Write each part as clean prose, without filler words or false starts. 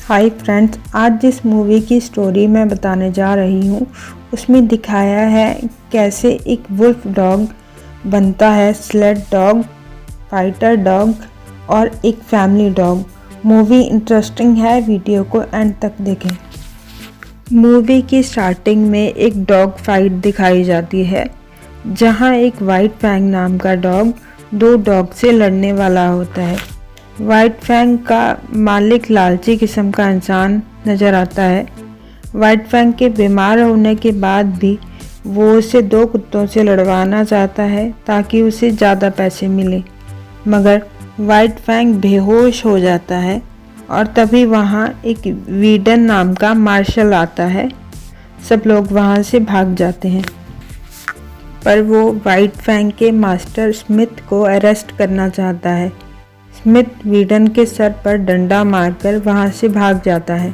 Hi friends, आज जिस movie की स्टोरी मैं बताने जा रही हूँ उसमें दिखाया है कैसे एक वुल्फ डॉग बनता है स्लेड डॉग, फाइटर डॉग और एक फैमिली डॉग। मूवी इंटरेस्टिंग है, वीडियो को एंड तक देखें। मूवी की स्टार्टिंग में एक डॉग फाइट दिखाई जाती है जहाँ एक वाइट फैंग नाम का डॉग दो डॉग से लड़ने वाला होता है। वाइट फैंग का मालिक लालची किस्म का इंसान नज़र आता है। वाइट फैंग के बीमार होने के बाद भी वो उसे दो कुत्तों से लड़वाना चाहता है ताकि उसे ज़्यादा पैसे मिले, मगर वाइट फैंग बेहोश हो जाता है और तभी वहाँ एक वीडन नाम का मार्शल आता है। सब लोग वहाँ से भाग जाते हैं, पर वो वाइट फैंग के मास्टर स्मिथ को अरेस्ट करना चाहता है। स्मिथ वीडन के सर पर डंडा मारकर वहां से भाग जाता है।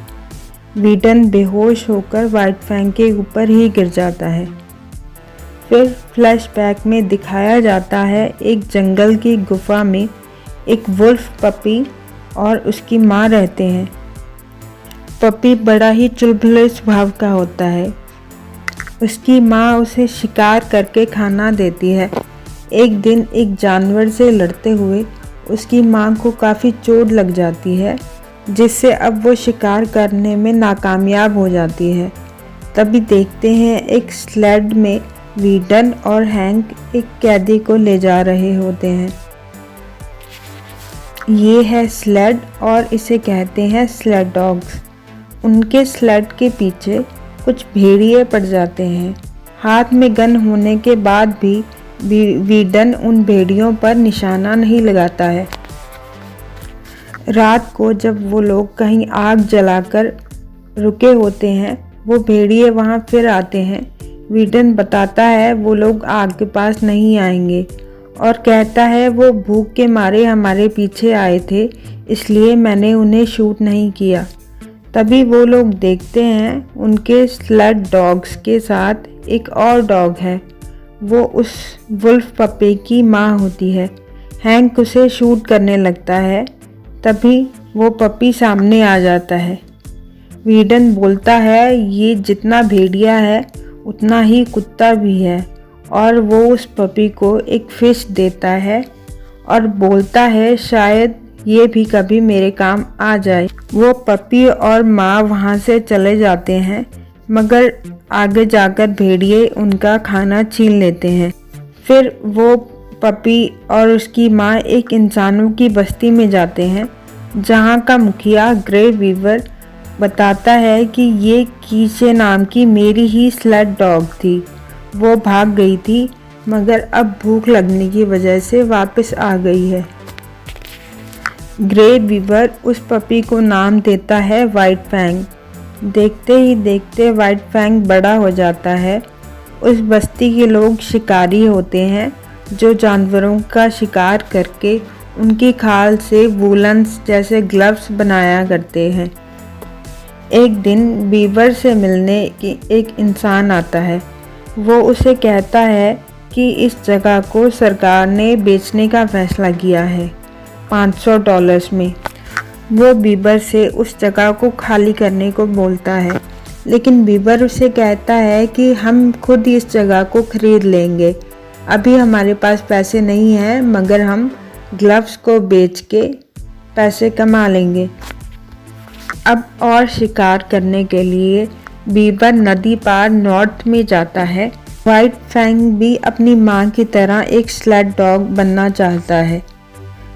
वीडन बेहोश होकर वाइट फैंग के ऊपर ही गिर जाता है। फिर फ्लैशबैक में दिखाया जाता है एक जंगल की गुफा में एक वुल्फ पपी और उसकी माँ रहते हैं। पपी बड़ा ही चुलबुले स्वभाव का होता है। उसकी माँ उसे शिकार करके खाना देती है। एक दिन एक जानवर से लड़ते हुए उसकी मां को काफ़ी चोट लग जाती है, जिससे अब वो शिकार करने में नाकामयाब हो जाती है। तभी देखते हैं एक स्लेड में वीडन और हैंक एक कैदी को ले जा रहे होते हैं। ये है स्लेड और इसे कहते हैं स्लेड डॉग्स। उनके स्लेड के पीछे कुछ भेड़िए पड़ जाते हैं। हाथ में गन होने के बाद भी वीडन उन भेड़ियों पर निशाना नहीं लगाता है। रात को जब वो लोग कहीं आग जलाकर रुके होते हैं, वो भेड़िए वहाँ फिर आते हैं। वीडन बताता है वो लोग आग के पास नहीं आएंगे और कहता है वो भूख के मारे हमारे पीछे आए थे, इसलिए मैंने उन्हें शूट नहीं किया। तभी वो लोग देखते हैं उनके स्लेड डॉग्स के साथ एक और डॉग है। वो उस वुल्फ पपी की माँ होती है। हैंक उसे शूट करने लगता है, तभी वो पपी सामने आ जाता है। वीडन बोलता है ये जितना भेड़िया है उतना ही कुत्ता भी है, और वो उस पपी को एक फिश देता है और बोलता है शायद ये भी कभी मेरे काम आ जाए। वो पपी और माँ वहाँ से चले जाते हैं, मगर आगे जाकर भेड़िए उनका खाना छीन लेते हैं। फिर वो पपी और उसकी माँ एक इंसानों की बस्ती में जाते हैं, जहाँ का मुखिया ग्रे वीवर बताता है कि ये कीचे नाम की मेरी ही स्लेड डॉग थी। वो भाग गई थी, मगर अब भूख लगने की वजह से वापस आ गई है। ग्रे वीवर उस पपी को नाम देता है वाइट फैंग। देखते ही देखते वाइट फैंग बड़ा हो जाता है। उस बस्ती के लोग शिकारी होते हैं जो जानवरों का शिकार करके उनकी खाल से वूलन्स जैसे ग्लव्स बनाया करते हैं। एक दिन बीवर से मिलने की एक इंसान आता है। वो उसे कहता है कि इस जगह को सरकार ने बेचने का फैसला किया है $500 में। वो बीबर से उस जगह को खाली करने को बोलता है, लेकिन बीबर उसे कहता है कि हम खुद इस जगह को खरीद लेंगे। अभी हमारे पास पैसे नहीं हैं, मगर हम ग्लव्स को बेच के पैसे कमा लेंगे। अब और शिकार करने के लिए बीबर नदी पार नॉर्थ में जाता है। वाइट फैंग भी अपनी माँ की तरह एक स्लेड डॉग बनना चाहता है।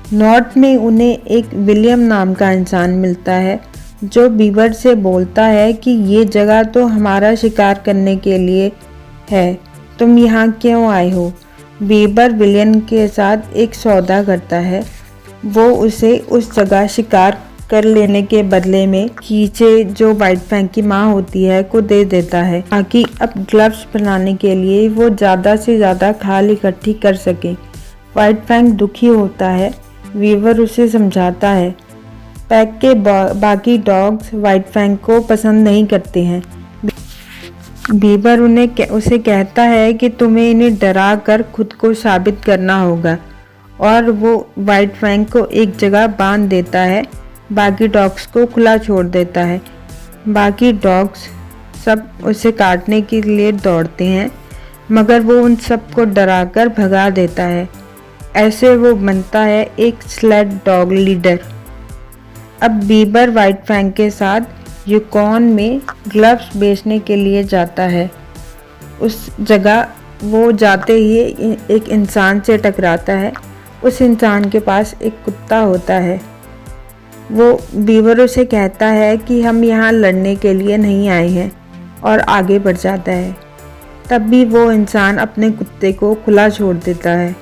नॉर्थ में उन्हें एक विलियम नाम का इंसान मिलता है जो बीबर से बोलता है कि ये जगह तो हमारा शिकार करने के लिए है, तुम यहाँ क्यों आए हो। बीबर विलियम के साथ एक सौदा करता है। वो उसे उस जगह शिकार कर लेने के बदले में कीचे जो वाइट फैंग की माँ होती है को दे देता है, ताकि अब ग्लव्स बनाने के लिए वो ज़्यादा से ज़्यादा खाल इकट्ठी कर सके। वाइट फैंग दुखी होता है। वीवर उसे समझाता है। पैक के बाकी डॉग्स वाइट फैंग को पसंद नहीं करते हैं। बीबर उसे कहता है कि तुम्हें इन्हें डरा कर खुद को साबित करना होगा, और वो वाइट फैंग को एक जगह बांध देता है बाकी डॉग्स को खुला छोड़ देता है। बाकी डॉग्स सब उसे काटने के लिए दौड़ते हैं, मगर वो उन सबको डराकर भगा देता है। ऐसे वो बनता है एक स्लेड डॉग लीडर। अब बीबर व्हाइट फैंग के साथ यूकॉन में ग्लव्स बेचने के लिए जाता है। उस जगह वो जाते ही एक इंसान से टकराता है। उस इंसान के पास एक कुत्ता होता है। वो बीवर से कहता है कि हम यहाँ लड़ने के लिए नहीं आए हैं, और आगे बढ़ जाता है। तब भी वो इंसान अपने कुत्ते को खुला छोड़ देता है।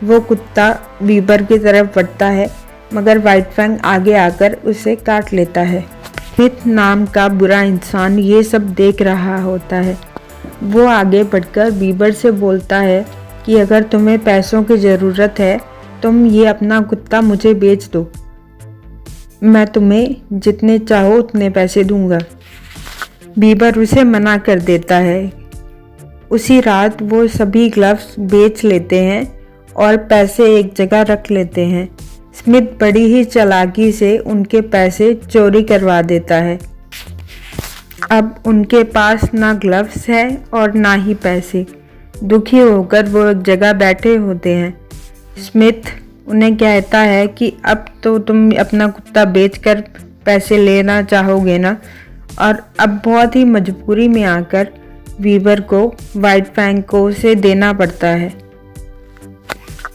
वो कुत्ता बीबर की तरफ बढ़ता है, मगर व्हाइट फैंग आगे आकर उसे काट लेता है। स्मिथ नाम का बुरा इंसान ये सब देख रहा होता है। वो आगे बढ़कर बीबर से बोलता है कि अगर तुम्हें पैसों की ज़रूरत है, तुम ये अपना कुत्ता मुझे बेच दो, मैं तुम्हें जितने चाहो उतने पैसे दूंगा। बीबर उसे मना कर देता है। उसी रात वो सभी ग्लव्स बेच लेते हैं और पैसे एक जगह रख लेते हैं। स्मिथ बड़ी ही चालाकी से उनके पैसे चोरी करवा देता है। अब उनके पास ना ग्लव्स है और ना ही पैसे। दुखी होकर वो एक जगह बैठे होते हैं। स्मिथ उन्हें कहता है कि अब तो तुम अपना कुत्ता बेचकर पैसे लेना चाहोगे ना। और अब बहुत ही मजबूरी में आकर बीबर को व्हाइट फैंग को उसे देना पड़ता है।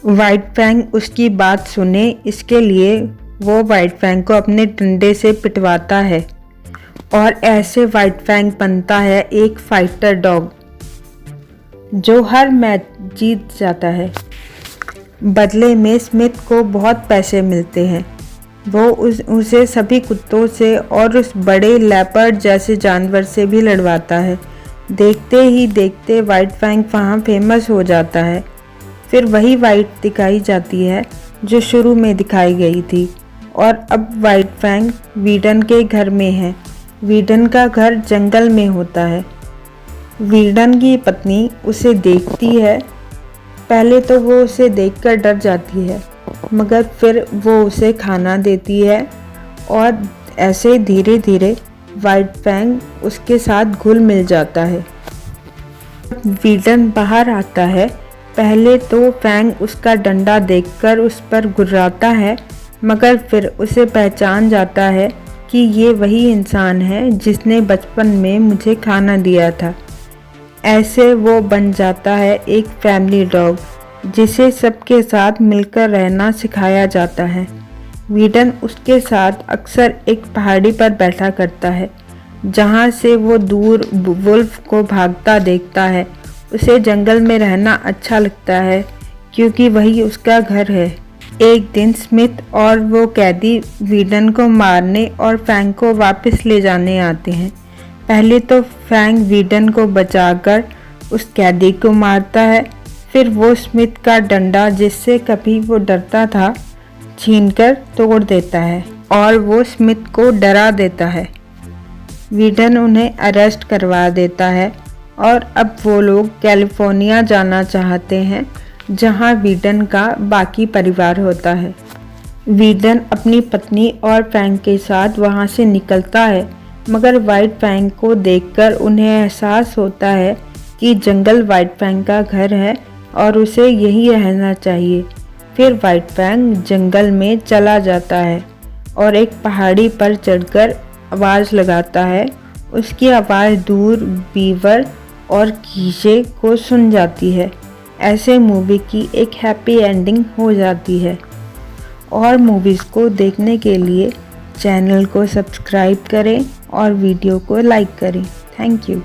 व्हाइट फैंग उसकी बात सुने, इसके लिए वो व्हाइट फैंग को अपने डंडे से पिटवाता है, और ऐसे व्हाइट फैंग बनता है एक फाइटर डॉग जो हर मैच जीत जाता है। बदले में स्मिथ को बहुत पैसे मिलते हैं। वो उसे सभी कुत्तों से और उस बड़े लेपर्ड जैसे जानवर से भी लड़वाता है। देखते ही देखते व्हाइट फैंग वहाँ फेमस हो जाता है। फिर वही व्हाइट दिखाई जाती है जो शुरू में दिखाई गई थी, और अब व्हाइट फैंग वीडन के घर में है। वीडन का घर जंगल में होता है। वीडन की पत्नी उसे देखती है। पहले तो वो उसे देखकर डर जाती है, मगर फिर वो उसे खाना देती है, और ऐसे धीरे धीरे व्हाइट फैंग उसके साथ घुल मिल जाता है। वीडन बाहर आता है। पहले तो फैंग उसका डंडा देखकर उस पर गुर्राता है, मगर फिर उसे पहचान जाता है कि ये वही इंसान है जिसने बचपन में मुझे खाना दिया था। ऐसे वो बन जाता है एक फैमिली डॉग जिसे सबके साथ मिलकर रहना सिखाया जाता है। वीडन उसके साथ अक्सर एक पहाड़ी पर बैठा करता है, जहाँ से वो दूर वुल्फ को भागता देखता है। उसे जंगल में रहना अच्छा लगता है, क्योंकि वही उसका घर है। एक दिन स्मिथ और वो कैदी वीडन को मारने और फैंग को वापस ले जाने आते हैं। पहले तो फैंग वीडन को बचाकर उस कैदी को मारता है। फिर वो स्मिथ का डंडा, जिससे कभी वो डरता था, छीनकर तोड़ देता है, और वो स्मिथ को डरा देता है। वीडन उन्हें अरेस्ट करवा देता है, और अब वो लोग कैलिफोर्निया जाना चाहते हैं, जहां वीडन का बाकी परिवार होता है। वीडन अपनी पत्नी और फैंग के साथ वहां से निकलता है, मगर व्हाइट फैंग को देखकर उन्हें एहसास होता है कि जंगल व्हाइट फैंग का घर है और उसे यहीं रहना चाहिए। फिर व्हाइट फैंग जंगल में चला जाता है और एक पहाड़ी पर चढ़कर आवाज़ लगाता है। उसकी आवाज़ दूर बीवर और कीशे को सुन जाती है। ऐसे मूवी की एक हैप्पी एंडिंग हो जाती है। और मूवीज़ को देखने के लिए चैनल को सब्सक्राइब करें और वीडियो को लाइक करें। Thank you.